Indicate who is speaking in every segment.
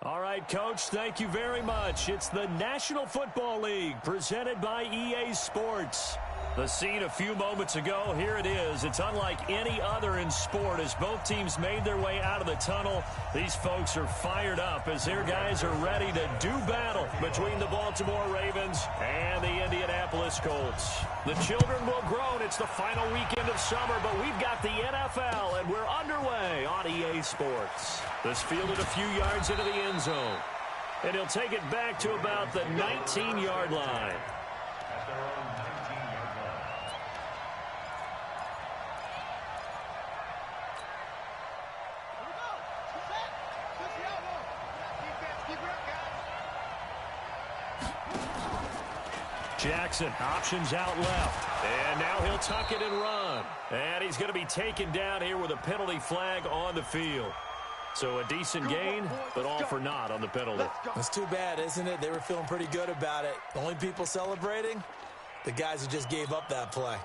Speaker 1: All right, Coach, thank you very much. It's the National Football League presented by EA Sports. The scene a few moments ago, here it is. It's unlike any other in sport as both teams made their way out of the tunnel. These folks are fired up as their guys are ready to do battle between the Baltimore Ravens and the Indianapolis Colts. The children will groan. It's the final weekend of summer, but we've got the NFL, and we're underway on EA Sports. This fielded a few yards into the end zone, and he'll take it back to about the 19-yard line. Jackson options out left, and now he'll tuck it and run. And he's going to be taken down here with a penalty flag on the field. So a decent gain, but all for naught on the penalty.
Speaker 2: That's too bad, isn't it? They were feeling pretty good about it. The only people celebrating, the guys who just gave up that play.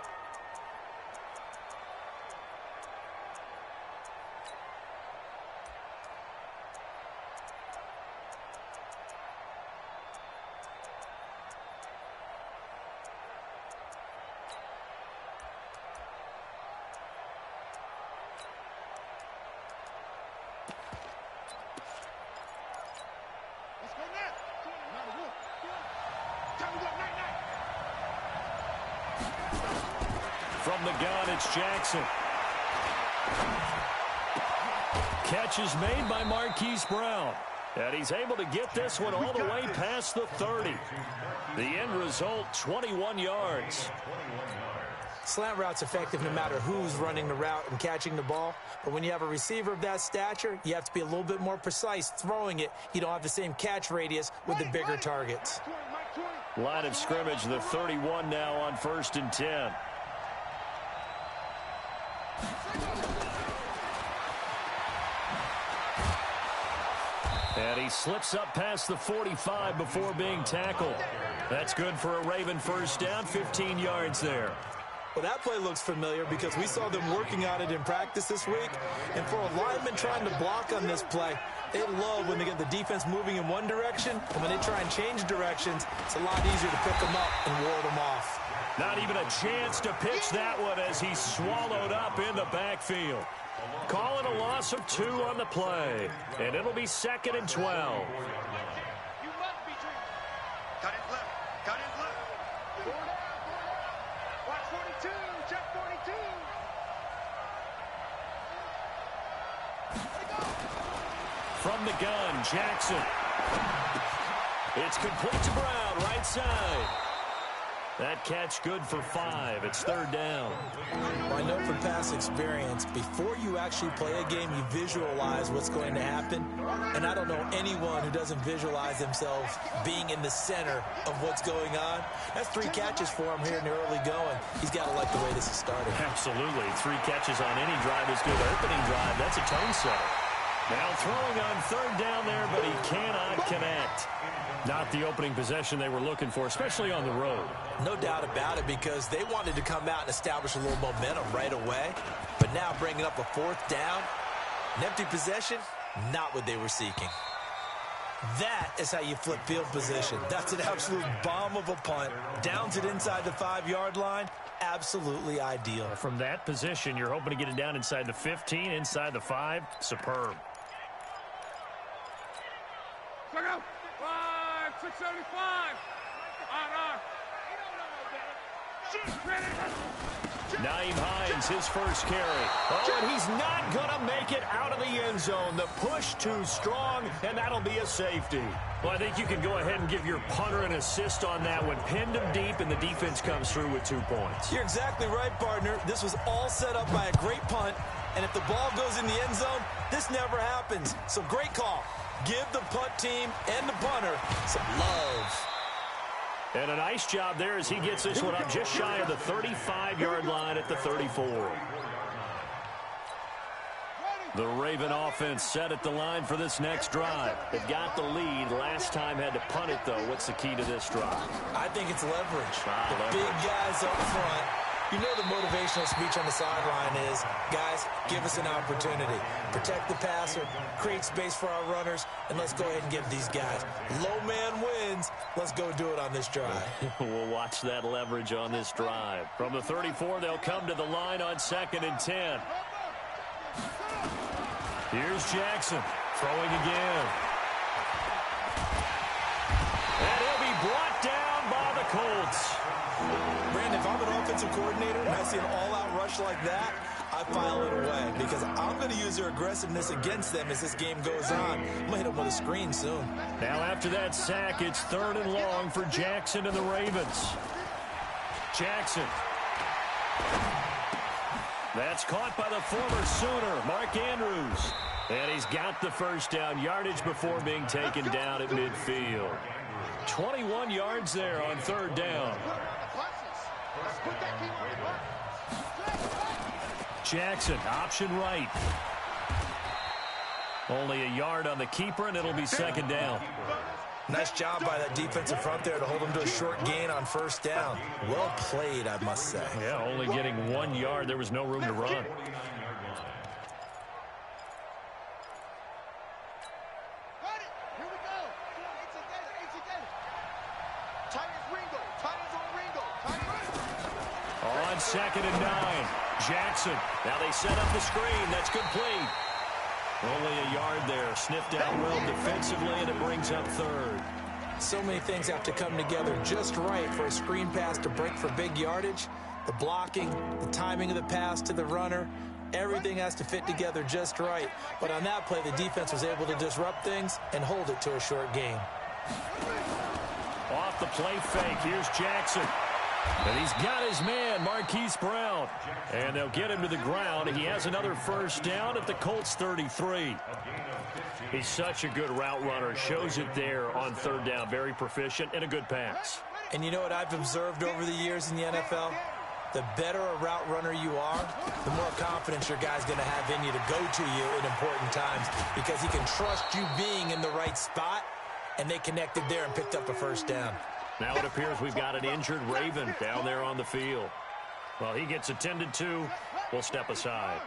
Speaker 1: From the gun, it's Jackson. Catch is made by Marquise Brown. And he's able to get this one all the way past the 30. The end result, 21 yards.
Speaker 2: Slant route's effective no matter who's running the route and catching the ball. But when you have a receiver of that stature, you have to be a little bit more precise throwing it. You don't have the same catch radius with the bigger targets.
Speaker 1: Line of scrimmage, the 31 now on 1st and 10. And he slips up past the 45 before being tackled. That's good for a Raven first down, 15 yards there.
Speaker 2: Well, that play looks familiar because we saw them working on it in practice this week. And for a lineman trying to block on this play, they love when they get the defense moving in one direction. And when they try and change directions, it's a lot easier to pick them up and ward them off.
Speaker 1: Not even a chance to pitch that one as he's swallowed up in the backfield. Calling a loss of 2 on the play. And it'll be 2nd and 12. From the gun, Jackson. It's complete to Brown, right side. That catch good for 5. It's 3rd down.
Speaker 2: Well, I know from past experience, before you actually play a game, you visualize what's going to happen. And I don't know anyone who doesn't visualize themselves being in the center of what's going on. That's 3 catches for him here in the early going. He's got to like the way this is starting.
Speaker 1: Absolutely. 3 catches on any drive is good. Opening drive, that's a tone setter. Now throwing on 3rd down there, but he cannot connect. Not the opening possession they were looking for, especially on the road.
Speaker 2: No doubt about it, because they wanted to come out and establish a little momentum right away. But now bringing up a 4th down, an empty possession, not what they were seeking. That is how you flip field position. That's an absolute bomb of a punt. Downs it inside the 5-yard line. Absolutely ideal.
Speaker 1: From that position, you're hoping to get it down inside the 15, inside the 5. Superb.
Speaker 3: 675.
Speaker 1: Naeem Hines, his first carry. Oh, and he's not going to make it out of the end zone. The push too strong, and that'll be a safety. Well, I think you can go ahead and give your punter an assist on that one. Pinned him deep, and the defense comes through with 2 points.
Speaker 2: You're exactly right, partner. This was all set up by a great punt, and if the ball goes in the end zone, this never happens. So great call. Give the punt team and the punter some love.
Speaker 1: And a nice job there as he gets this one up just shy of the 35-yard line at the 34. The Raven offense set at the line for this next drive. They've got the lead. Last time had to punt it, though. What's the key to this drive?
Speaker 2: I think it's leverage.
Speaker 1: Leverage.
Speaker 2: Big guys up front You know the motivational speech on the sideline is, guys, give us an opportunity. Protect the passer, create space for our runners, and let's go ahead and give these guys. Low man wins. Let's go do it on this drive.
Speaker 1: We'll watch that leverage on this drive. From the 34, they'll come to the line on 2nd and 10. Here's Jackson throwing again. And he'll be brought down by the Colts.
Speaker 2: Brandon, if I'm an offensive coordinator and I see an all-out rush like that, I file it away because I'm going to use their aggressiveness against them as this game goes on. I'm going to hit them with a screen soon.
Speaker 1: Now after that sack, it's 3rd and long for Jackson and the Ravens. Jackson. That's caught by the former Sooner, Mark Andrews. And he's got the first down, yardage before being taken down at midfield. 21 yards there on 3rd down. Jackson, option right. Only a yard on the keeper, and it'll be 2nd down.
Speaker 2: Nice job by that defensive front there to hold him to a short gain on 1st down. Well played, I must say.
Speaker 1: Yeah, only getting 1 yard. There was no room to run. On 2nd and 9, Jackson. Now they set up the screen. That's complete. Only a yard there. Sniffed out well defensively, and it brings up 3rd.
Speaker 2: So many things have to come together just right for a screen pass to break for big yardage. The blocking, the timing of the pass to the runner, everything has to fit together just right. But on that play, the defense was able to disrupt things and hold it to a short gain.
Speaker 1: Off the play fake, here's Jackson. And he's got his man, Marquise Brown. And they'll get him to the ground. He has another first down at the Colts 33. He's such a good route runner. Shows it there on 3rd down. Very proficient and a good pass.
Speaker 2: And you know what I've observed over the years in the NFL? The better a route runner you are, the more confidence your guy's going to have in you to go to you in important times because he can trust you being in the right spot, and they connected there and picked up a first down.
Speaker 1: Now it appears we've got an injured Raven down there on the field. Well, he gets attended to. We'll step aside.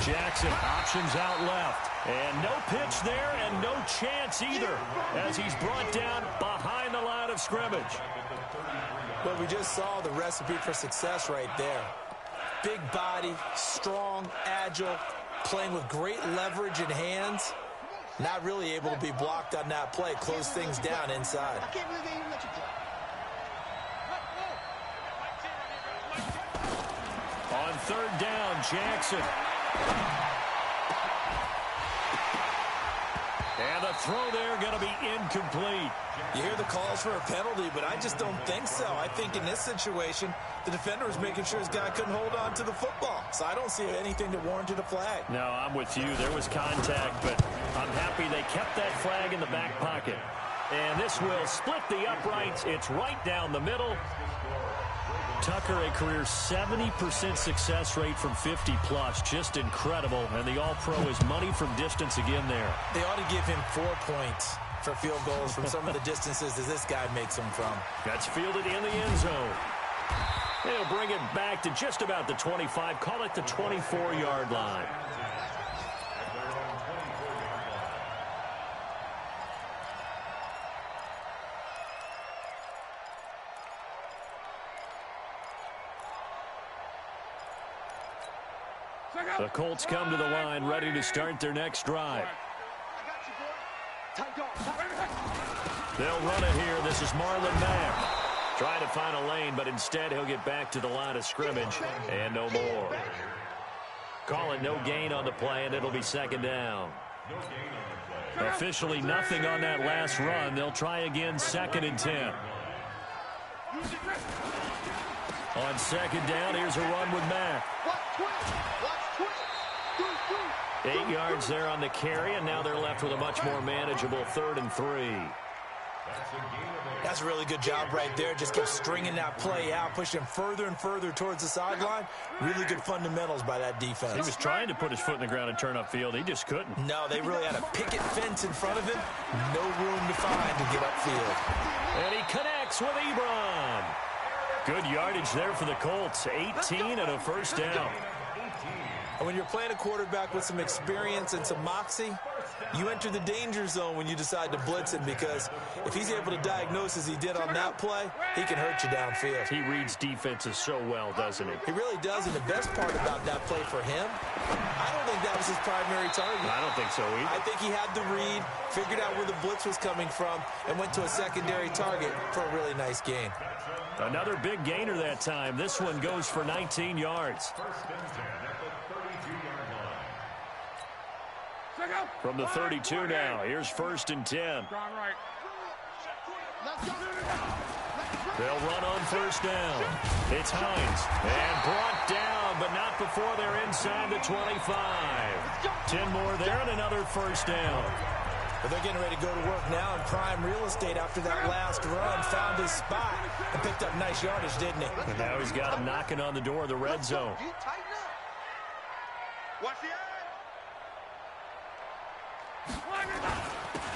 Speaker 1: Jackson options out left. And no pitch there and no chance either as he's brought down behind the line of scrimmage.
Speaker 2: Well, we just saw the recipe for success right there. Big body, strong, agile, playing with great leverage in hands. Not really able to be blocked on that play. Close things down inside.
Speaker 1: On 3rd down, Jackson. And the throw there going to be incomplete.
Speaker 2: You hear the calls for a penalty, but I just don't think so. I think in this situation, the defender was making sure his guy couldn't hold on to the football. So I don't see anything that warranted a flag.
Speaker 1: No, I'm with you. There was contact, but I'm happy they kept that flag in the back pocket. And this will split the uprights. It's right down the middle. Tucker, a career 70% success rate from 50-plus. Just incredible. And the All-Pro is money from distance again there.
Speaker 2: They ought to give him 4 points for field goals from some of the distances that this guy makes them from.
Speaker 1: That's fielded in the end zone. They'll bring it back to just about the 25. Call it the 24-yard line. The Colts come to the line, ready to start their next drive. They'll run it here. This is Marlon Mack. Trying to find a lane, but instead he'll get back to the line of scrimmage and no more. Calling no gain on the play, and it'll be 2nd down. Officially nothing on that last run. They'll try again, 2nd and 10. On 2nd down, here's a run with Mack. 8 yards there on the carry, and now they're left with a much more manageable 3rd and 3.
Speaker 2: That's a really good job right there. Just kept stringing that play out, pushing him further and further towards the sideline. Really good fundamentals by that defense.
Speaker 1: He was trying to put his foot in the ground and turn upfield. He just couldn't.
Speaker 2: No, they really had a picket fence in front of him. No room to find to get upfield.
Speaker 1: And he connects with Ebron. Good yardage there for the Colts. 18 and a first down.
Speaker 2: And when you're playing a quarterback with some experience and some moxie, you enter the danger zone when you decide to blitz him, because if he's able to diagnose as he did on that play, he can hurt you downfield.
Speaker 1: He reads defenses so well, doesn't he?
Speaker 2: He really does, and the best part about that play for him, I don't think that was his primary target.
Speaker 1: I don't think so either.
Speaker 2: I think he had the read, figured out where the blitz was coming from, and went to a secondary target for a really nice gain.
Speaker 1: Another big gainer that time. This one goes for 19 yards. From the 32 now. Here's 1st and 10. They'll run on 1st down. It's Hines. And brought down, but not before they're inside the 25. 10 more there and another 1st down.
Speaker 2: But they're getting ready to go to work now in prime real estate after that last run. Found his spot and picked up nice yardage, didn't he?
Speaker 1: And now he's got him knocking on the door of the red zone.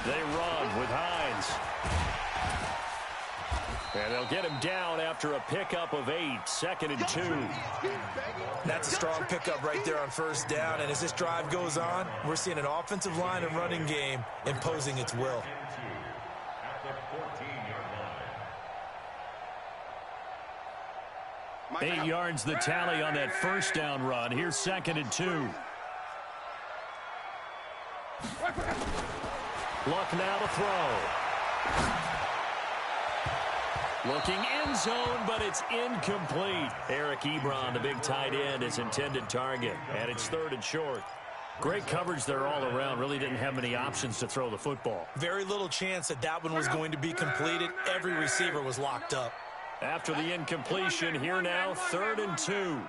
Speaker 1: They run with Hines. And they'll get him down after a pickup of 8. 2nd and 2.
Speaker 2: That's a strong pickup right there on 1st down. And as this drive goes on, we're seeing an offensive line and running game imposing its will.
Speaker 1: Eight yards the tally on that 1st down run. Here's 2nd and 2. Luck now to throw. Looking end zone, but it's incomplete. Yr2Wk3, the big tight end, his intended target. And it's 3rd and short. Great coverage there all around. Really didn't have many options to throw the football.
Speaker 2: Very little chance that that one was going to be completed. Every receiver was locked up.
Speaker 1: After the incompletion, here now, 3rd and 2.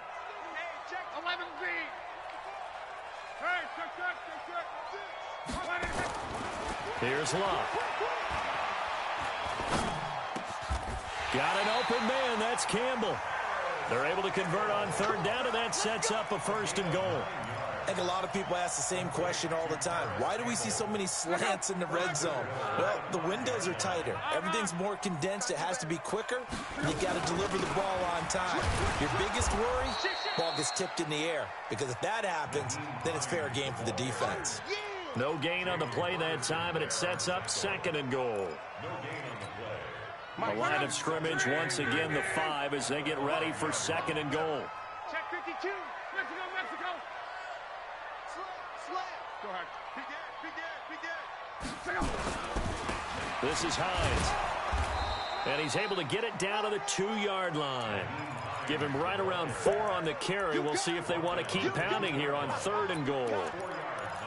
Speaker 1: Here's Luck. Got an open man. That's Campbell. They're able to convert on 3rd down, and that sets up a 1st and goal.
Speaker 2: I think a lot of people ask the same question all the time. Why do we see so many slants in the red zone? Well, the windows are tighter. Everything's more condensed. It has to be quicker. And you got to deliver the ball on time. Your biggest worry, ball gets tipped in the air. Because if that happens, then it's fair game for the defense.
Speaker 1: No gain on the play that time, and it sets up 2nd and goal. The line of scrimmage, once again, the 5 as they get ready for 2nd and goal.
Speaker 3: Check 52. Mexico. Go ahead. Begin.
Speaker 1: This is Hines. And he's able to get it down to the 2-yard line. Give him right around 4 on the carry. We'll see if they want to keep pounding here on 3rd and goal.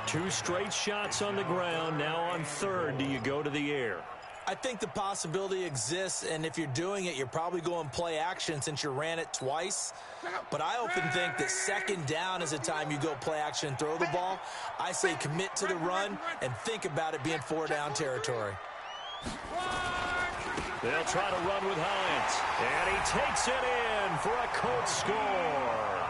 Speaker 1: 2 straight shots on the ground. Now on 3rd, do you go to the air?
Speaker 2: I think the possibility exists, and if you're doing it, you're probably going play action since you ran it twice. But I often think that 2nd down is the time you go play action and throw the ball. I say commit to the run and think about it being 4-down territory.
Speaker 1: They'll try to run with Hines. And he takes it in for a Colts score.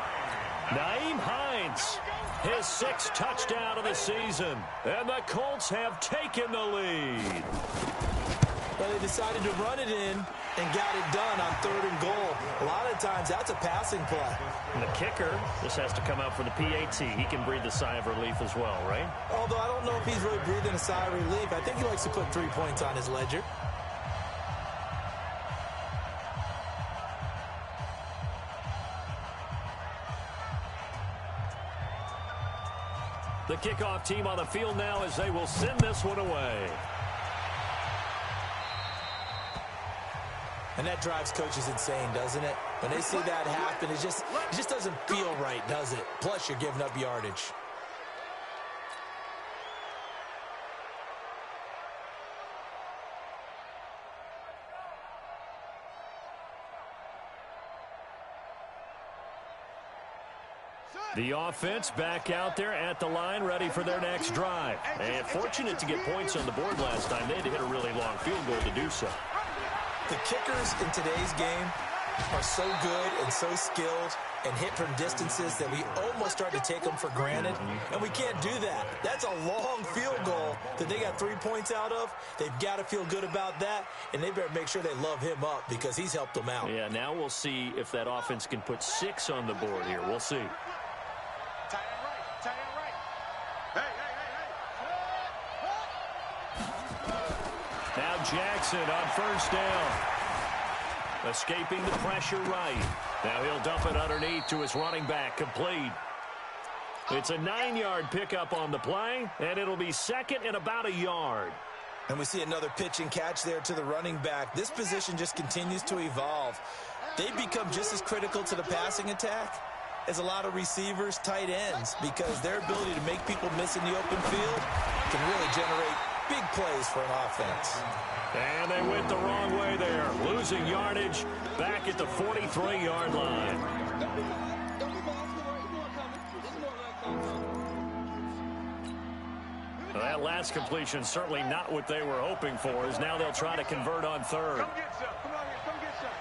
Speaker 1: Nyheim Hines, his 6th touchdown of the season. And the Colts have taken the lead.
Speaker 2: Well, they decided to run it in and got it done on 3rd and goal. A lot of times, that's a passing play.
Speaker 1: And the kicker, this has to come out for the PAT. He can breathe a sigh of relief as well, right?
Speaker 2: Although I don't know if he's really breathing a sigh of relief. I think he likes to put 3 points on his ledger.
Speaker 1: The kickoff team on the field now as they will send this one away.
Speaker 2: And that drives coaches insane, doesn't it? When they see that happen, it just doesn't feel right, does it? Plus, you're giving up yardage.
Speaker 3: Set.
Speaker 1: The offense back out there at the line, ready for their next drive. And fortunate to get points on the board last time. They had to hit a really long field goal to do so.
Speaker 2: The kickers in today's game are so good and so skilled and hit from distances that we almost start to take them for granted, and we can't do that. That's a long field goal that they got 3 points out of. They've got to feel good about that, and they better make sure they love him up because he's helped them out.
Speaker 1: Yeah, now we'll see if that offense can put 6 on the board here. We'll see.
Speaker 3: Tight end right. Tight end right. Hey.
Speaker 1: Now Jackson on first down. Escaping the pressure right. Now he'll dump it underneath to his running back. Complete. It's a 9-yard pickup on the play, and it'll be second and about a yard.
Speaker 2: And we see another pitch and catch there to the running back. This position just continues to evolve. They become just as critical to the passing attack as a lot of receivers, tight ends, because their ability to make people miss in the open field can really generate big plays for an offense.
Speaker 1: And they went the wrong way there, losing yardage back at the 43-yard line. That last completion certainly not what they were hoping for, as now they'll try to convert on third.
Speaker 3: Come get some. Come on here. Come get some.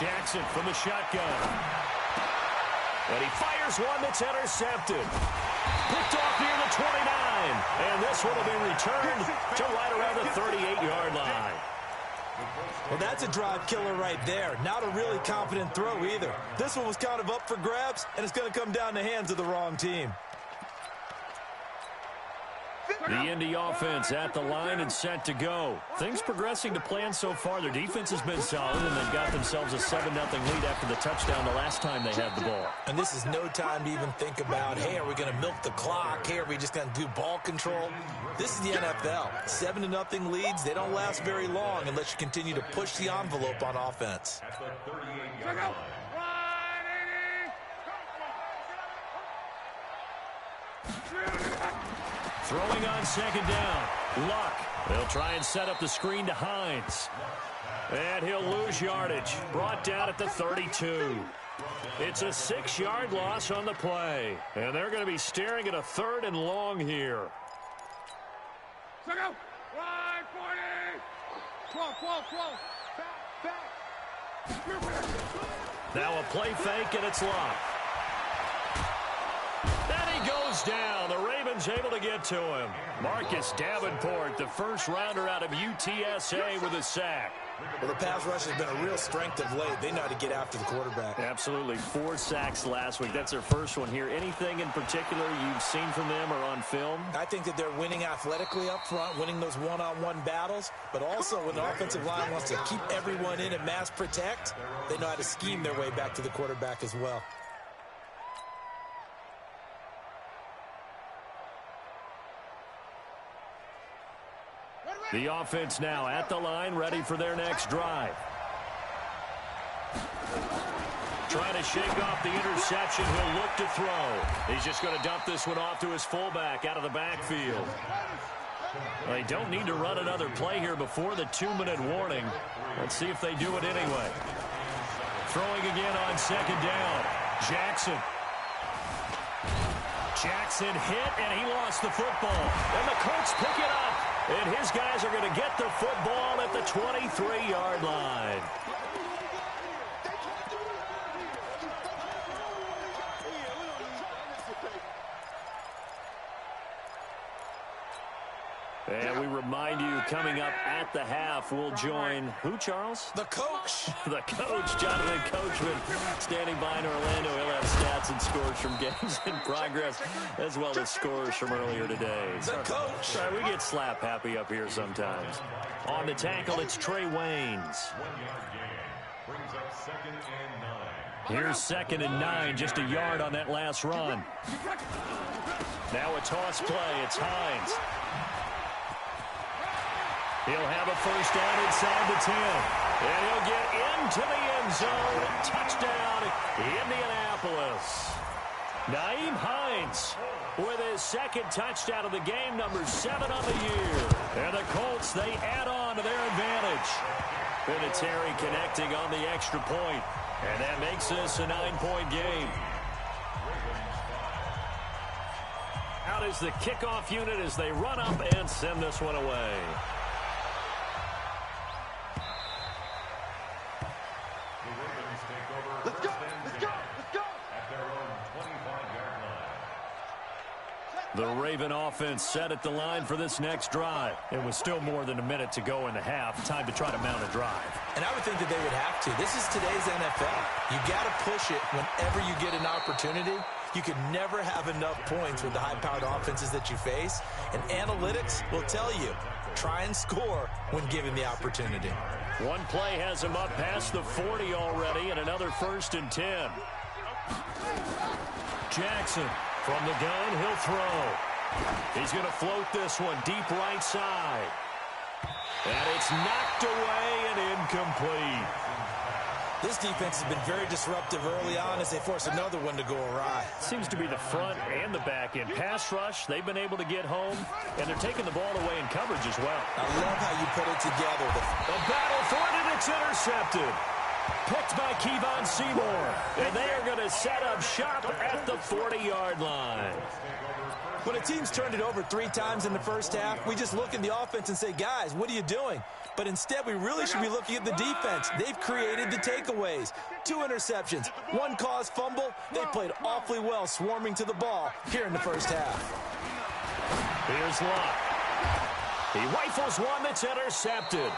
Speaker 1: Jackson from the shotgun. And he fires one that's intercepted. Picked off near the 29. And this one will be returned to right around the 38-yard line.
Speaker 2: Well, that's a drive killer right there. Not a really confident throw either. This one was kind of up for grabs, and it's going to come down the hands of the wrong team.
Speaker 1: The Indy offense at the line and set to go. Things progressing to plan so far. Their defense has been solid, and they've got themselves a 7-0 lead after the touchdown the last time they had the ball.
Speaker 2: And this is no time to even think about, hey, are we going to milk the clock? Hey, are we just going to do ball control? This is the NFL. 7-0 leads, they don't last very long unless you continue to push the envelope on offense.
Speaker 3: Check out. 180.
Speaker 1: Throwing on second down. Luck. They'll try and set up the screen to Hines. And he'll lose yardage. Brought down at the 32. It's a 6-yard loss on the play. And they're going to be staring at a 3rd and long here.
Speaker 3: Check out. 140. 12. Back.
Speaker 1: Now a play fake, and it's Luck. Then he goes down. The Ravens able to get to him. Marcus Davenport, the first rounder out of UTSA, with a sack.
Speaker 2: Well, the pass rush has been a real strength of late. They know how to get after the quarterback.
Speaker 1: Absolutely. 4 sacks last week. That's their first one here. Anything in particular you've seen from them or on film?
Speaker 2: I think that they're winning athletically up front, winning those one-on-one battles, but also when the offensive line wants to keep everyone in and mass protect, they know how to scheme their way back to the quarterback as well.
Speaker 1: The offense now at the line, ready for their next drive. Trying to shake off the interception. He'll look to throw. He's just going to dump this one off to his fullback out of the backfield. They don't need to run another play here before the 2-minute warning. Let's see if they do it anyway. Throwing again on second down. Jackson hit, and he lost the football. And the Colts pick it up. And his guys are going to get the football at the 23-yard line. And we remind you, coming up at the half, we'll join who, Charles?
Speaker 2: The coach.
Speaker 1: The coach, Jonathan Coachman, standing by in Orlando. He'll have stats and scores from games in progress, as well as scores from earlier today.
Speaker 2: The coach.
Speaker 1: Sorry, we get slap happy up here sometimes. On the tackle, it's Trey Waynes. Here's 2nd and 9, just a yard on that last run. Now a toss play, it's Hines. He'll have a first down inside the 10. And he'll get into the end zone. Touchdown, Indianapolis. Nyheim Hines with his 2nd touchdown of the game, number 7 on the year. And the Colts, they add on to their advantage. Vinatieri connecting on the extra point. And that makes this a 9-point game. is the kickoff unit as they run up and send this one away.
Speaker 3: Let's go! Let's go! Let's go!
Speaker 4: At their own 25-yard line.
Speaker 1: The Raven offense set at the line for this next drive. It was still more than a minute to go in the half. Time to try to mount a drive.
Speaker 2: And I would think that they would have to. This is today's NFL. You got to push it whenever you get an opportunity. You can never have enough points with the high-powered offenses that you face. And analytics will tell you, try and score when given the opportunity.
Speaker 1: One play has him up past the 40 already, and another 1st and 10. Jackson from the gun, he'll throw. He's going to float this one deep right side. And it's knocked away and incomplete.
Speaker 2: This defense has been very disruptive early on as they force another one to go awry.
Speaker 1: Seems to be the front and the back end. Pass rush, they've been able to get home, and they're taking the ball away in coverage as well.
Speaker 2: I love how you put it together.
Speaker 1: The battle for it, and it's intercepted. Picked by Kevon Seymour, and they are going to set up shop at the 40-yard line.
Speaker 2: When a team's turned it over 3 times in the first half, we just look at the offense and say, guys, what are you doing? But instead, we really should be looking at the defense. They've created the takeaways. 2 interceptions, 1 caused fumble. They played awfully well swarming to the ball here in the first half.
Speaker 1: Here's Locke. He rifles one that's intercepted.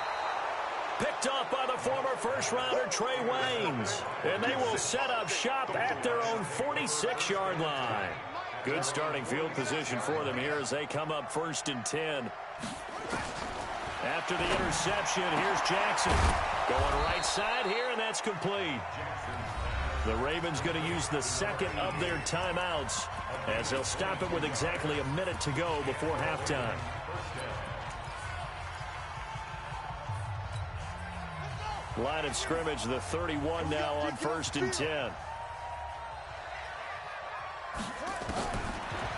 Speaker 1: Picked up by the former first-rounder Trey Waynes. And they will set up shop at their own 46-yard line. Good starting field position for them here as they come up 1st and 10. After the interception, here's Jackson. Going right side here, and that's complete. The Ravens going to use the second of their timeouts as they'll stop it with exactly a minute to go before halftime. Line of scrimmage, the 31 now on 1st and 10.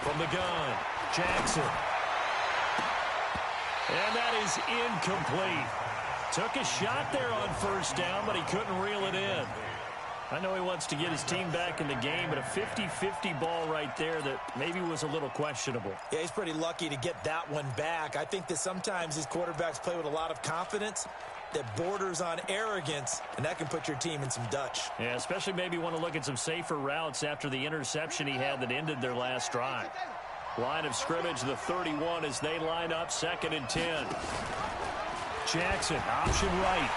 Speaker 1: From the gun, Jackson. And that is incomplete. Took a shot there on 1st down, but he couldn't reel it in. I know he wants to get his team back in the game, but a 50-50 ball right there that maybe was a little questionable.
Speaker 2: Yeah, he's pretty lucky to get that one back. I think that sometimes these quarterbacks play with a lot of confidence that borders on arrogance, and that can put your team in some Dutch.
Speaker 1: Yeah, especially maybe want to look at some safer routes after the interception he had that ended their last drive. Line of scrimmage, the 31 as they line up 2nd and 10. Jackson, option right.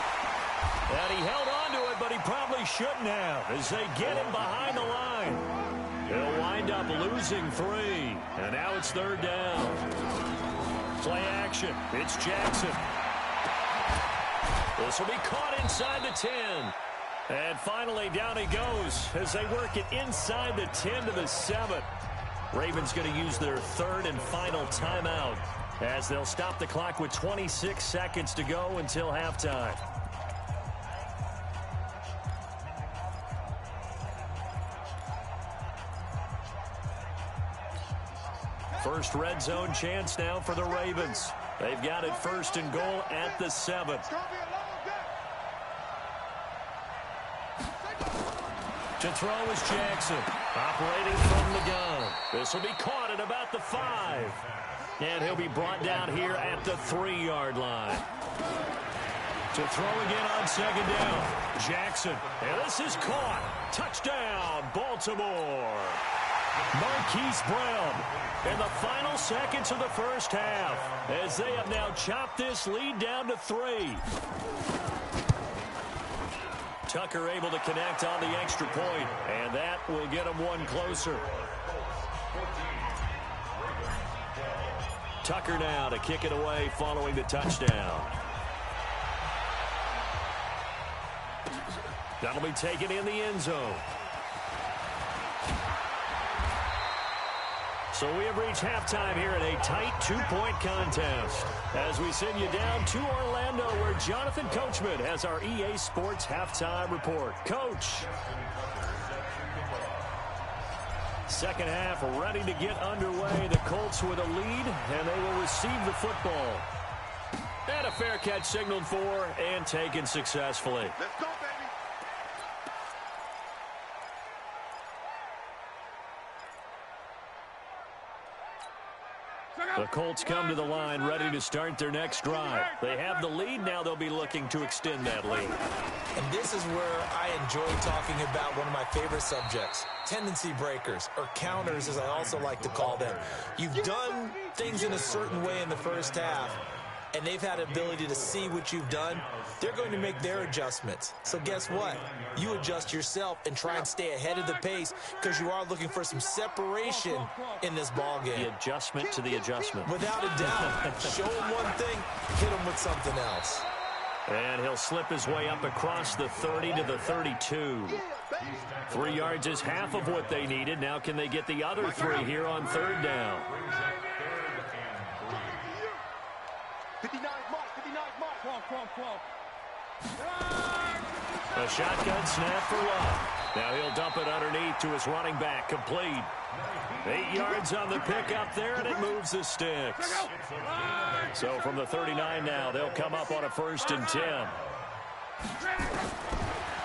Speaker 1: And he held on to it, but he probably shouldn't have as they get him behind the line. He'll wind up losing 3. And now it's 3rd down. Play action. It's Jackson. This will be caught inside the 10. And finally, down he goes as they work it inside the 10 to the 7. Ravens going to use their 3rd and final timeout as they'll stop the clock with 26 seconds to go until halftime. First red zone chance now for the Ravens. They've got it 1st and goal at the 7. To throw is Jackson, operating from the gun. This will be caught at about the 5. And he'll be brought down here at the 3-yard line. To throw again on 2nd down, Jackson. And this is caught. Touchdown, Baltimore. Marquise Brown in the final seconds of the first half as they have now chopped this lead down to 3. Tucker able to connect on the extra point, and that will get him one closer. Tucker now to kick it away following the touchdown. That'll be taken in the end zone. So we have reached halftime here in a tight 2-point contest as we send you down to Orlando where Jonathan Coachman has our EA Sports halftime report. Coach. Second half ready to get underway. The Colts with a lead, and they will receive the football. And a fair catch signaled for and taken successfully.
Speaker 3: Let's go, baby.
Speaker 1: The Colts come to the line ready to start their next drive. They have the lead. Now they'll be looking to extend that lead.
Speaker 2: And this is where I enjoy talking about one of my favorite subjects, tendency breakers, or counters as I also like to call them. You've done things in a certain way in the first half, and they've had the ability to see what you've done. They're going to make their adjustments. So guess what? You adjust yourself and try and stay ahead of the pace because you are looking for some separation in this ball game.
Speaker 1: The adjustment to the adjustment.
Speaker 2: Without a doubt. Show him one thing, hit him with something else.
Speaker 1: And he'll slip his way up across the 30 to the 32. 3 yards is half of what they needed. Now can they get the other 3 here on third down?
Speaker 3: 59 mark, 59 mark. Come on.
Speaker 1: A shotgun snap for Love. Now he'll dump it underneath to his running back. Complete. 8 yards on the pickup there, and it moves the sticks. So from the 39 now, they'll come up on a 1st and 10.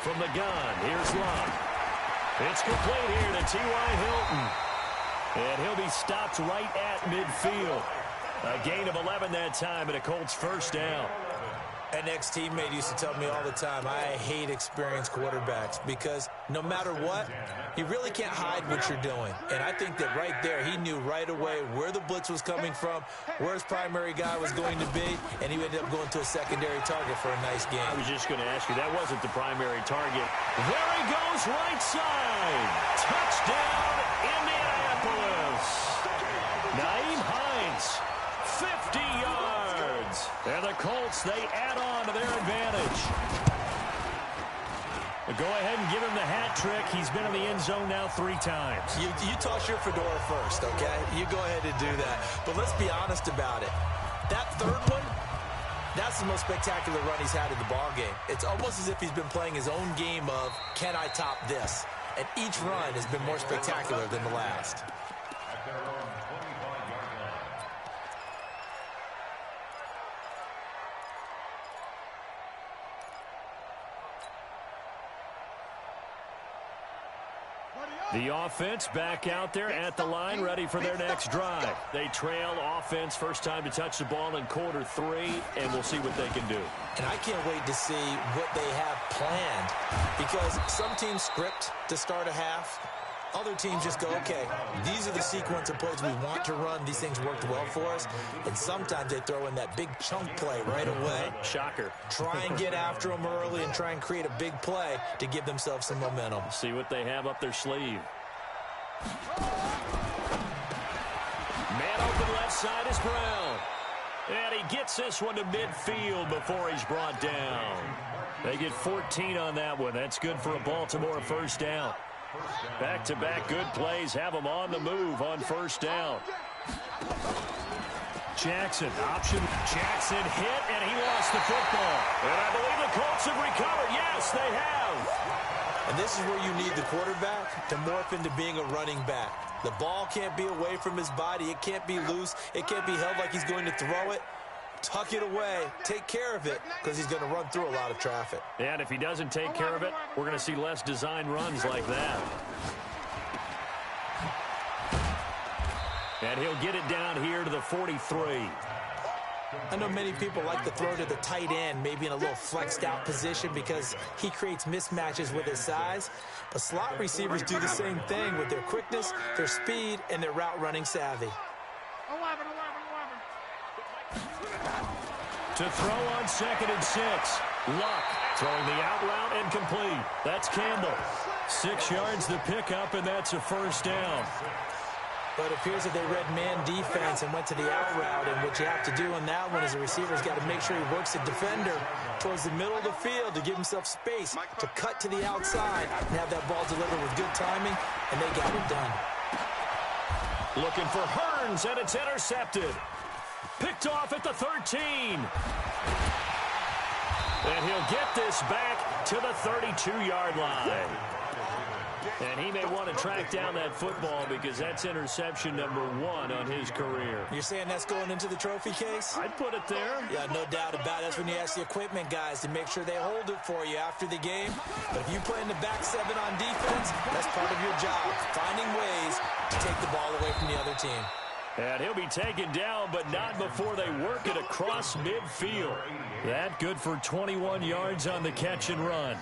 Speaker 1: From the gun, here's Love. It's complete here to T.Y. Hilton. And he'll be stopped right at midfield. A gain of 11 that time, and a Colts 1st down.
Speaker 2: An ex-teammate used to tell me all the time, I hate experienced quarterbacks because no matter what, you really can't hide what you're doing. And I think that right there, he knew right away where the blitz was coming from, where his primary guy was going to be, and he ended up going to a secondary target for a nice game.
Speaker 1: I was just going to ask you, that wasn't the primary target. There he goes, right side. Touchdown, Indianapolis. Naeem Hines, 50 yards. And the Colts, they add on to their advantage. Go ahead and give him the hat trick. He's been in the end zone now 3 times.
Speaker 2: You toss your fedora first, okay? You go ahead and do that. But let's be honest about it. That third one, that's the most spectacular run he's had in the ball game. It's almost as if he's been playing his own game of, can I top this? And each run has been more spectacular than the last.
Speaker 1: The offense back out there at the line, ready for their next drive. They trail offense, first time to touch the ball in quarter 3, and we'll see what they can do.
Speaker 2: And I can't wait to see what they have planned because some teams script to start a half. Other teams just go, okay, these are the sequence of plays we want to run. These things worked well for us. And sometimes they throw in that big chunk play right away.
Speaker 1: Shocker.
Speaker 2: Try and get after them early and try and create a big play to give themselves some momentum.
Speaker 1: See what they have up their sleeve. Man open left side is Brown. And he gets this one to midfield before he's brought down. They get 14 on that one. That's good for a Baltimore 1st down. Back-to-back good plays have them on the move on 1st down. Jackson, option. Jackson hit, and he lost the football. And I believe the Colts have recovered. Yes, they have.
Speaker 2: And this is where you need the quarterback to morph into being a running back. The ball can't be away from his body. It can't be loose. It can't be held like he's going to throw it. Tuck it away, take care of it, because he's going to run through a lot of traffic.
Speaker 1: And if he doesn't take care of it, we're going to see less design runs like that. And he'll get it down here to the 43.
Speaker 2: I know many people like to throw to the tight end, maybe in a little flexed out position because he creates mismatches with his size. But slot receivers do the same thing with their quickness, their speed, and their route running savvy.
Speaker 1: To throw on 2nd and 6. Luck throwing the out route and complete. That's Campbell. 6 yards the pickup, and that's a 1st down.
Speaker 2: But it appears that they read man defense and went to the out route, and what you have to do on that one is the receiver's got to make sure he works the defender towards the middle of the field to give himself space to cut to the outside and have that ball delivered with good timing, and they got it done.
Speaker 1: Looking for Hearns, and it's intercepted. Picked off at the 13. And he'll get this back to the 32-yard line. And he may want to track down that football because that's interception number 1 on his career.
Speaker 2: You're saying that's going into the trophy case?
Speaker 1: I'd put it there.
Speaker 2: Yeah, no doubt about it. That's when you ask the equipment guys to make sure they hold it for you after the game. But if you play in the back 7 on defense, that's part of your job, finding ways to take the ball away from the other team.
Speaker 1: And he'll be taken down, but not before they work it across midfield. That good for 21 yards on the catch and run.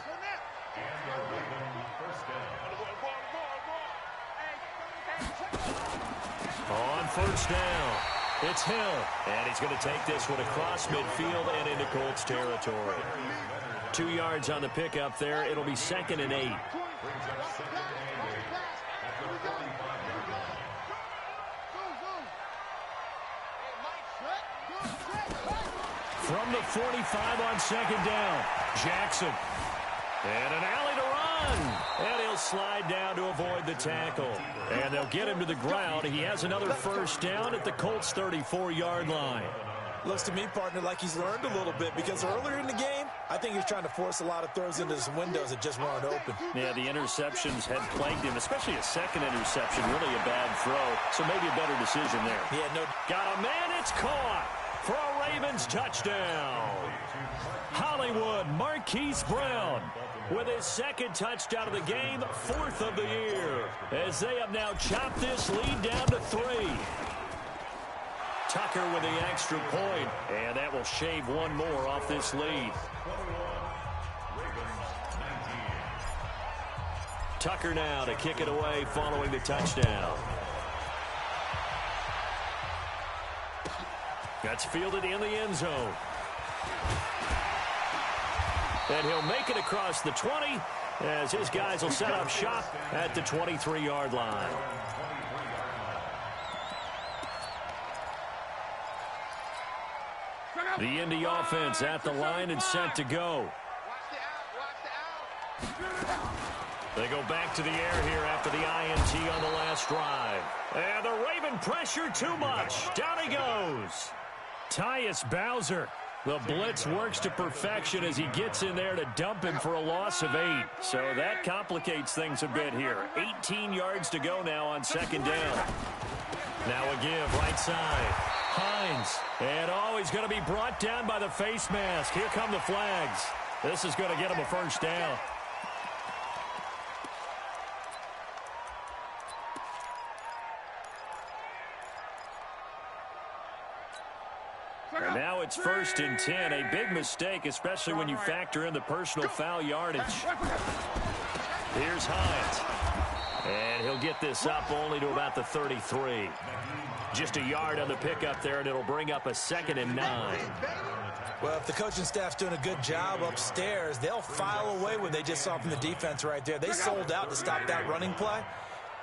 Speaker 1: On first down, it's Hill. And he's going to take this one across midfield and into Colts territory. 2 yards on the pickup there. It'll be 2nd and 8. From the 45 on 2nd down, Jackson. And an alley to run. And he'll slide down to avoid the tackle. And they'll get him to the ground. He has another first down at the Colts' 34-yard line.
Speaker 2: Looks to me, partner, like he's learned a little bit, because earlier in the game, I think he's trying to force a lot of throws into some windows that just weren't open.
Speaker 1: Yeah, the interceptions had plagued him, especially a second interception, really a bad throw. So maybe a better decision there.
Speaker 2: Yeah, no.
Speaker 1: Got a man, it's caught for a Ravens touchdown. Hollywood Marquise Brown with his 2nd touchdown of the game, 4th of the year, as they have now chopped this lead down to 3. Tucker with the extra point, and that will shave one more off this lead. Tucker now to kick it away following the touchdown. That's fielded in the end zone. And he'll make it across the 20 as his guys will set up shop at the 23-yard line. The Indy offense at the line and set to go. They go back to the air here after the INT on the last drive. And the Raven pressure too much. Down he goes. Tyus Bowser. The blitz works to perfection as he gets in there to dump him for a loss of 8. So that complicates things a bit here. 18 yards to go now on 2nd down. Now a give right side. Hines. And he's going to be brought down by the face mask. Here come the flags. This is going to get him a first down. And now it's 1st and 10. A big mistake, especially when you factor in the personal foul yardage. Here's Hines. And he'll get this up only to about the 33. Just a yard on the pickup there, and it'll bring up a 2nd and 9.
Speaker 2: Well, if the coaching staff's doing a good job upstairs, they'll file away what they just saw from the defense right there. They sold out to stop that running play.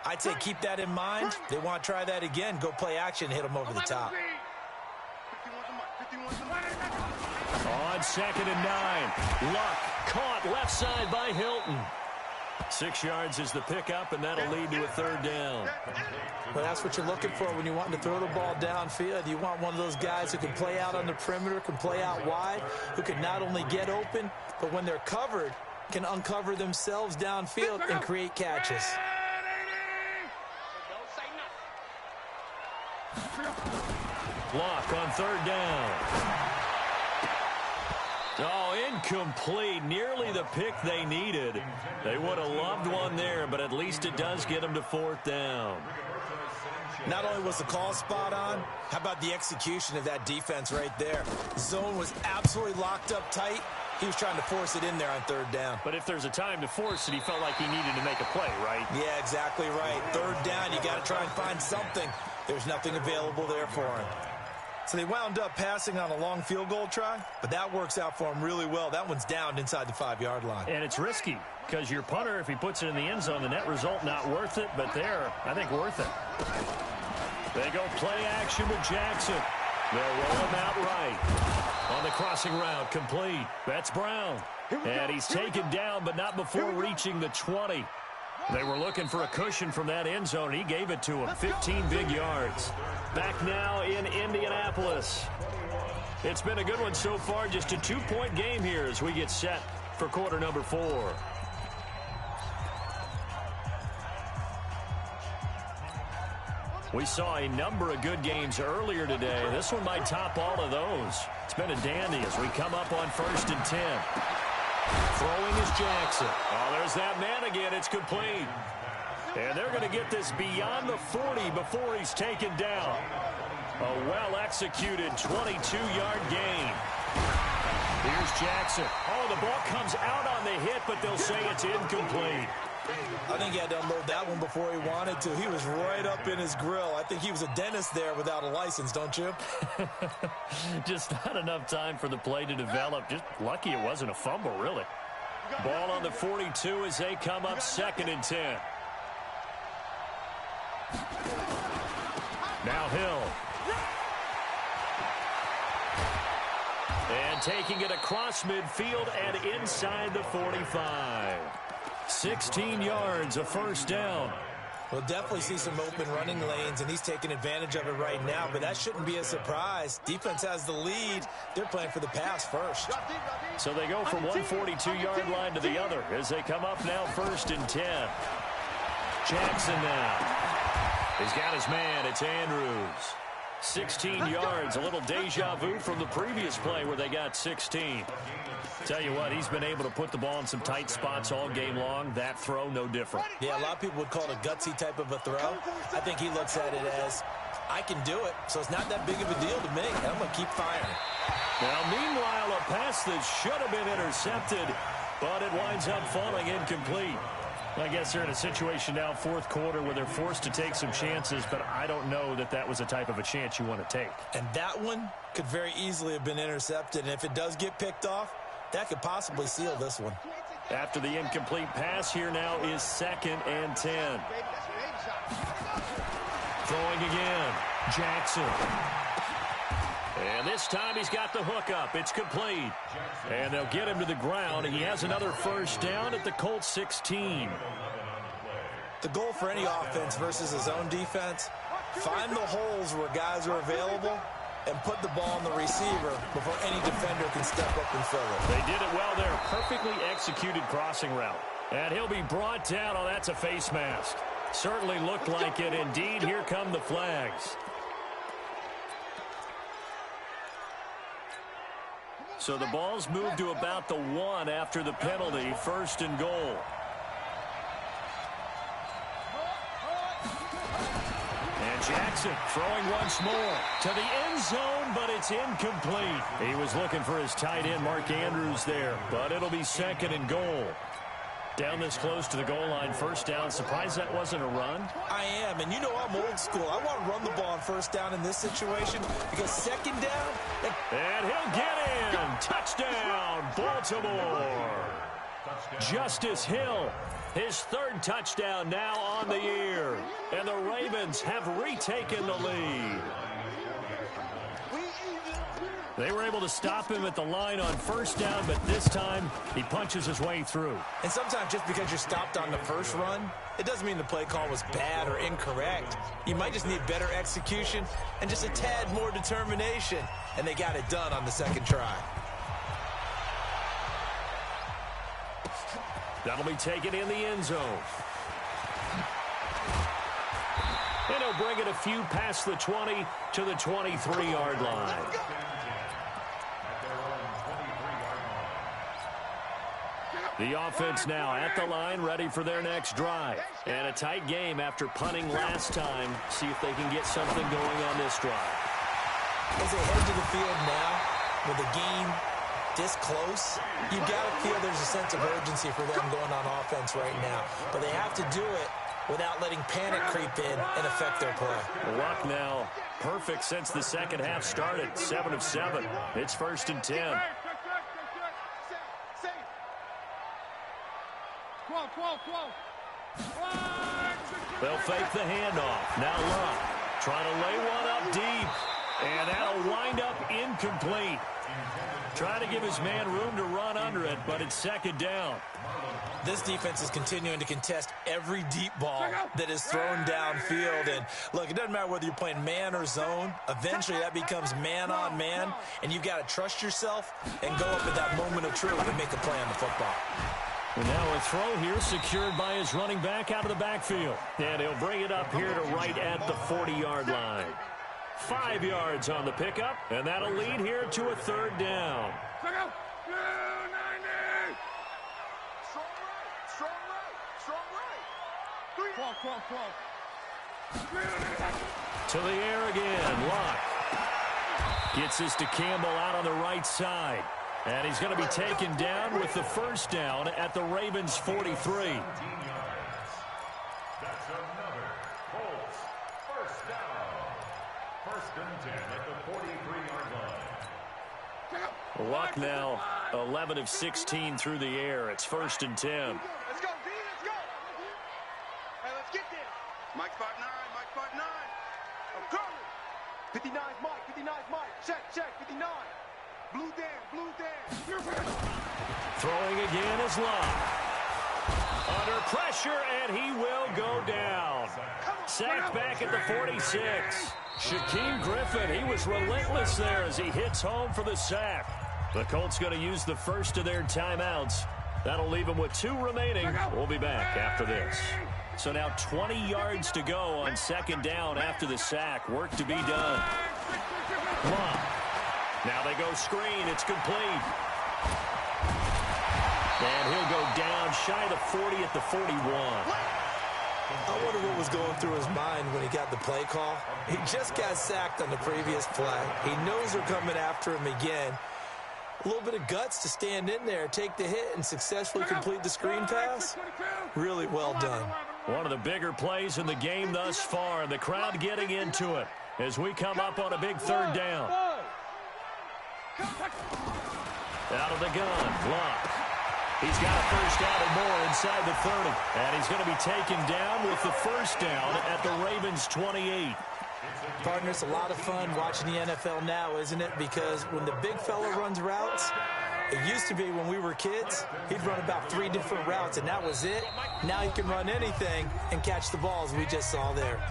Speaker 2: I'd say keep that in mind. They want to try that again. Go play action, hit them over the top.
Speaker 1: On 2nd and 9. Luck caught left side by Hilton. 6 yards is the pickup, and that'll lead to a 3rd down.
Speaker 2: Well, that's what you're looking for when you want to throw the ball downfield. You want one of those guys who can play out on the perimeter, can play out wide, who can not only get open, but when they're covered, can uncover themselves downfield and create catches.
Speaker 1: Luck on 3rd down. Oh, incomplete. Nearly the pick they needed. They would have loved one there, but at least it does get them to 4th down.
Speaker 2: Not only was the call spot on, how about the execution of that defense right there? Zone was absolutely locked up tight. He was trying to force it in there on 3rd down.
Speaker 1: But if there's a time to force it, he felt like he needed to make a play, right?
Speaker 2: Yeah, exactly right. 3rd down, you got to try and find something. There's nothing available there for him. So they wound up passing on a long field goal try, but that works out for him really well. That one's down inside the 5-yard line.
Speaker 1: And it's risky because your punter, if he puts it in the end zone, the net result not worth it, but there, I think worth it. They go play action with Jackson. They'll roll him out right. On the crossing route, complete. That's Brown. And he's taken down, but not before reaching the 20. They were looking for a cushion from that end zone. He gave it to him. 15 big yards. Back now in Indianapolis. It's been a good one so far. Just a 2-point game here as we get set for quarter number 4. We saw a number of good games earlier today. This one might top all of those. It's been a dandy as we come up on 1st and 10. Throwing is Jackson. Oh, there's that man again. It's complete. And they're going to get this beyond the 40 before he's taken down. A well-executed 22-yard gain. Here's Jackson. Oh, the ball comes out on the hit, but they'll say it's incomplete.
Speaker 2: I think he had to unload that one before he wanted to. He was right up in his grill. I think he was a dentist there without a license, don't you?
Speaker 1: Just not enough time for the play to develop. Just lucky it wasn't a fumble, really. Ball on the 42 as they come up 2nd and 10. Now Hill. And taking it across midfield and inside the 45. 16 yards, a first down.
Speaker 2: We'll definitely see some open running lanes, and he's taking advantage of it right now, but that shouldn't be a surprise. Defense has the lead. They're playing for the pass first.
Speaker 1: So they go from one 42-yard line to the other as they come up now 1st and 10. Jackson now. He's got his man. It's Andrews. 16 yards, a little deja vu from the previous play where they got 16. Tell you what, he's been able to put the ball in some tight spots all game long. That throw, no different.
Speaker 2: Yeah, a lot of people would call it a gutsy type of a throw. I think he looks at it as, I can do it, so it's not that big of a deal to me. I'm going to keep firing.
Speaker 1: Now, meanwhile, a pass that should have been intercepted, but it winds up falling incomplete. I guess they're in a situation now, 4th quarter, where they're forced to take some chances, but I don't know that that was the type of a chance you want to take.
Speaker 2: And that one could very easily have been intercepted, and if it does get picked off, that could possibly seal this one.
Speaker 1: After the incomplete pass, here now is 2nd and 10. Throwing again, Jackson. And this time he's got the hook up. It's complete. And they'll get him to the ground. He has another first down at the Colts 16.
Speaker 2: The goal for any offense versus his own defense, find the holes where guys are available and put the ball on the receiver before any defender can step up and fill it.
Speaker 1: They did it well there. Perfectly executed crossing route. And he'll be brought down. Oh, that's a face mask. Certainly looked like it. Indeed, here come the flags. So the ball's moved to about the 1 after the penalty. 1st and goal. And Jackson throwing once more to the end zone, but it's incomplete. He was looking for his tight end, Mark Andrews, there, but it'll be 2nd and goal. Down this close to the goal line, first down. Surprised that wasn't a run?
Speaker 2: I am, and you know I'm old school. I want to run the ball on first down in this situation because 2nd down.
Speaker 1: And he'll get in. Touchdown, Baltimore. Justice Hill, his 3rd touchdown now on the year. And the Ravens have retaken the lead. They were able to stop him at the line on first down, but this time he punches his way through.
Speaker 2: And sometimes just because you're stopped on the first run, it doesn't mean the play call was bad or incorrect. You might just need better execution and just a tad more determination. And they got it done on the 2nd try.
Speaker 1: That'll be taken in the end zone. And he'll bring it a few past the 20 to the 23-yard line. The offense now at the line, ready for their next drive. And a tight game after punting last time. See if they can get something going on this drive.
Speaker 2: As they head to the field now, with the game this close, you've got to feel there's a sense of urgency for them going on offense right now. But they have to do it without letting panic creep in and affect their play.
Speaker 1: Luck now perfect since the second half started. 7 of 7. It's 1st and 10. They'll fake the handoff. Now Luck trying to lay one up deep. And that'll wind up incomplete. Trying to give his man room to run under it, but it's 2nd down.
Speaker 2: This defense is continuing to contest every deep ball that is thrown downfield. And look, it doesn't matter whether you're playing man or zone. Eventually that becomes man on man. And you've got to trust yourself and go up at that moment of truth and make a play on the football.
Speaker 1: And now a throw here secured by his running back out of the backfield. And he'll bring it up here to right at the 40-yard line. 5 yards on the pickup, and that'll lead here to a 3rd down. To the air again. Luck gets this to Campbell out on the right side. And he's going to be taken down with the first down at the Ravens' 43.
Speaker 4: That's another Colts first down. First and 10 at the 43-yard line.
Speaker 1: Luck now 11 of 16 through the air. It's first and 10.
Speaker 3: Let's go, D, let's go. Hey, let's get there. Mike spot 9, Mike spot 9. I'm coming. 59's Mike, 59's Mike. Check, 59. Blue down.
Speaker 1: Throwing again is Luck. Under pressure, and he will go down. Sacked back at the 46. Shaquem Griffin, he was relentless there as he hits home for the sack. The Colts going to use the first of their timeouts. That'll leave them with 2 remaining. We'll be back after this. So now 20 yards to go on second down after the sack. Work to be done. Luck. Now they go screen. It's complete. And he'll go down shy of the 40 at the 41.
Speaker 2: I wonder what was going through his mind when he got the play call. He just got sacked on the previous play. He knows they're coming after him again. A little bit of guts to stand in there, take the hit, and successfully complete the screen pass. Really well done.
Speaker 1: One of the bigger plays in the game thus far, and the crowd getting into it as we come up on a big third down. Out of the gun, Luck. He's got a first down and more inside the 30. And he's going to be taken down with the first down at the Ravens' 28.
Speaker 2: Partner, it's a lot of fun watching the NFL now, isn't it? Because when the big fella runs routes, it used to be when we were kids, he'd run about 3 different routes, and that was it. Now he can run anything and catch the balls we just saw there.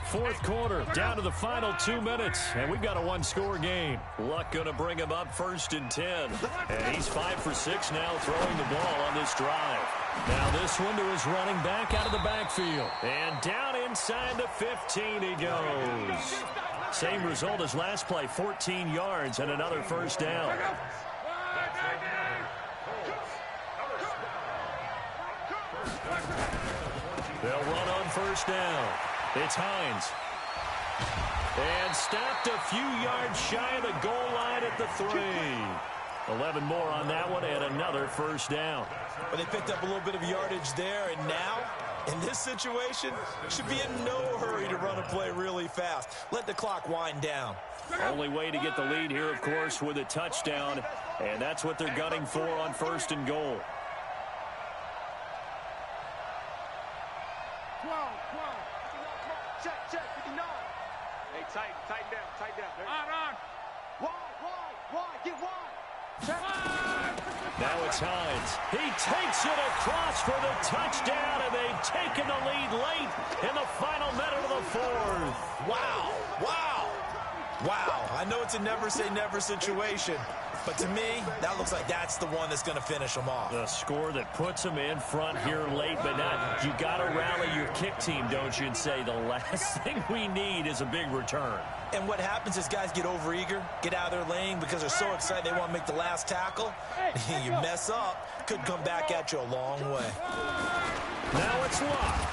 Speaker 1: Fourth quarter, down to the final 2 minutes, and we've got a 1-score game. Luck going to bring him up first and 10. And he's 5 for 6 now throwing the ball on this drive. Now this one to his running back out of the backfield. And down inside the 15 he goes. Same result as last play, 14 yards and another first down. They'll run on first down. It's Hines. And stopped a few yards shy of the goal line at the 3. 11 more on that one and another first down.
Speaker 2: But they picked up a little bit of yardage there, and now, in this situation, should be in no hurry to run a play really fast. Let the clock wind down.
Speaker 1: Only way to get the lead here, of course, with a touchdown, and that's what they're gunning for on first and goal.
Speaker 3: 12. Check, 59. Hey, tighten down. Wide, get wide. Check.
Speaker 1: Now it's Hines. He takes it across for the touchdown, and they've taken the lead late in the final minute of the 4th.
Speaker 2: Wow. I know it's a never-say-never situation, but to me, that looks like that's the one that's going to finish them off.
Speaker 1: The score that puts them in front here late, but not. You got to rally your kick team, don't you, and say the last thing we need is a big return.
Speaker 2: And what happens is guys get overeager, get out of their lane because they're so excited they want to make the last tackle. You mess up, could come back at you a long way.
Speaker 1: Now it's Luck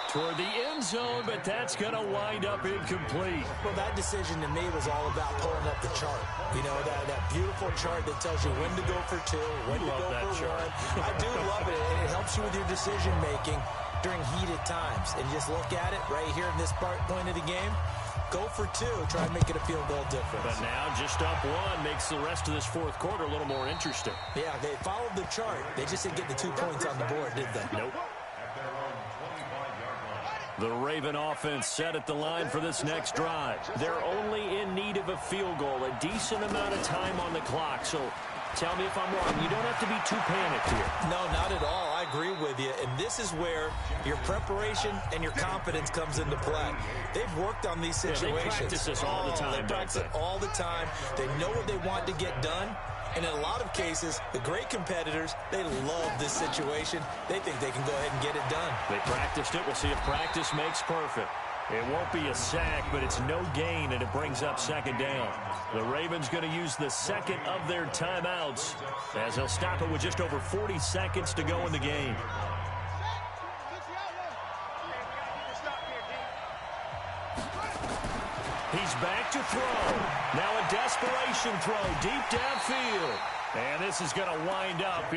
Speaker 1: toward the end zone, but that's going to wind up incomplete.
Speaker 2: Well, that decision to me was all about pulling up the chart. You know, that beautiful chart that tells you when to go for 2, when to go for 1. I do love it. It helps you with your decision-making during heated times. And just look at it right here in this point of the game. Go for 2. Try and make it a field goal difference.
Speaker 1: But now just up 1 makes the rest of this fourth quarter a little more interesting.
Speaker 2: Yeah, they followed the chart. They just didn't get the 2 points on the board, did they?
Speaker 1: Nope. The Raven offense set at the line for this next drive. They're only in need of a field goal, a decent amount of time on the clock. So tell me if I'm wrong. You don't have to be too panicked here.
Speaker 2: No, not at all. I agree with you. And this is where your preparation and your confidence comes into play. They've worked on these situations.
Speaker 1: They practice this all the time.
Speaker 2: They practice it all the time. They know what they want to get done. And in a lot of cases, the great competitors, they love this situation. They think they can go ahead and get it done.
Speaker 1: They practiced it. We'll see if practice makes perfect. It won't be a sack, but it's no gain, and it brings up second down. The Ravens going to use the second of their timeouts as they'll stop it with just over 40 seconds to go in the game. He's back to throw. Now a desperation throw deep downfield. And this is going to wind up.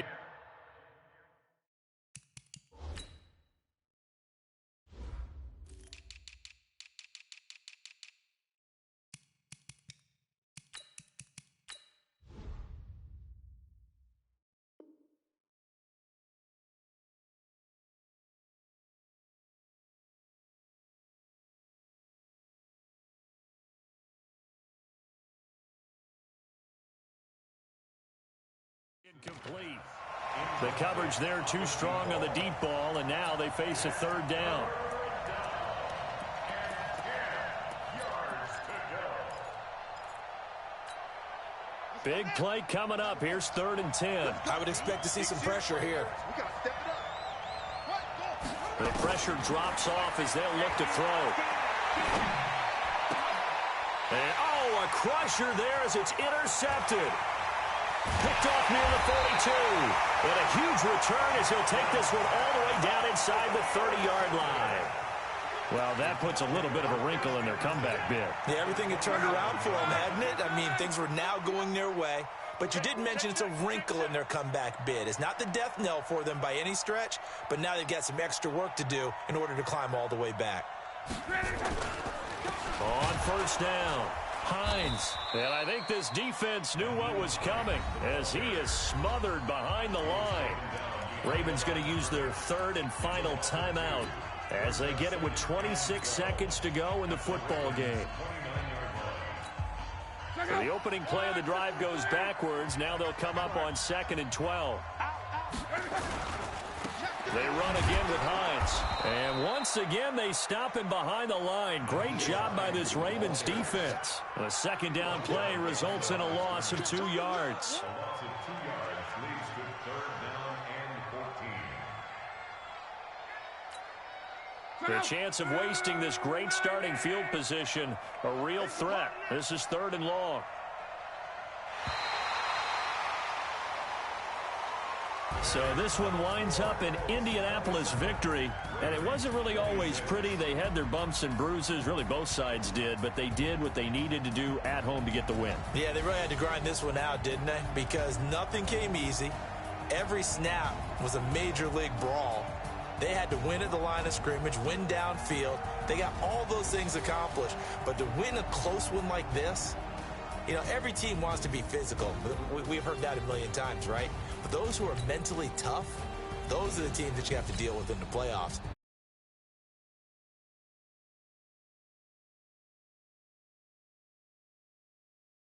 Speaker 1: Incomplete. The coverage there too strong on the deep ball, and now they face a third down. Big play coming up. Here's 3rd and 10.
Speaker 2: I would expect to see some pressure here.
Speaker 1: The pressure drops off as they'll look to throw. And, a crusher there as it's intercepted. Picked off near the 42. And a huge return as he'll take this one all the way down inside the 30-yard line. Well, that puts a little bit of a wrinkle in their comeback bid.
Speaker 2: Yeah, everything had turned around for them, hadn't it? I mean, things were now going their way. But you did mention it's a wrinkle in their comeback bid. It's not the death knell for them by any stretch, but now they've got some extra work to do in order to climb all the way back.
Speaker 1: On 1st down, Hines. And I think this defense knew what was coming as he is smothered behind the line. Ravens going to use their 3rd and final timeout as they get it with 26 seconds to go in the football game. So the opening play of the drive goes backwards. Now they'll come up on 2nd and 12. They run again with Hines. And once again, they stop him behind the line. Great job by this Ravens defense. The 2nd down play results in a loss of 2 yards. The chance of wasting this great starting field position, a real threat. This is 3rd and long. So this one winds up an Indianapolis victory, and it wasn't really always pretty. They had their bumps and bruises, really both sides did, but they did what they needed to do at home to get the win.
Speaker 2: Yeah, they really had to grind this one out, didn't they? Because nothing came easy. Every snap was a major league brawl. They had to win at the line of scrimmage, win downfield. They got all those things accomplished. But to win a close one like this, you know, every team wants to be physical. We've heard that a million times, right? But those who are mentally tough, those are the teams that you have to deal with in the playoffs.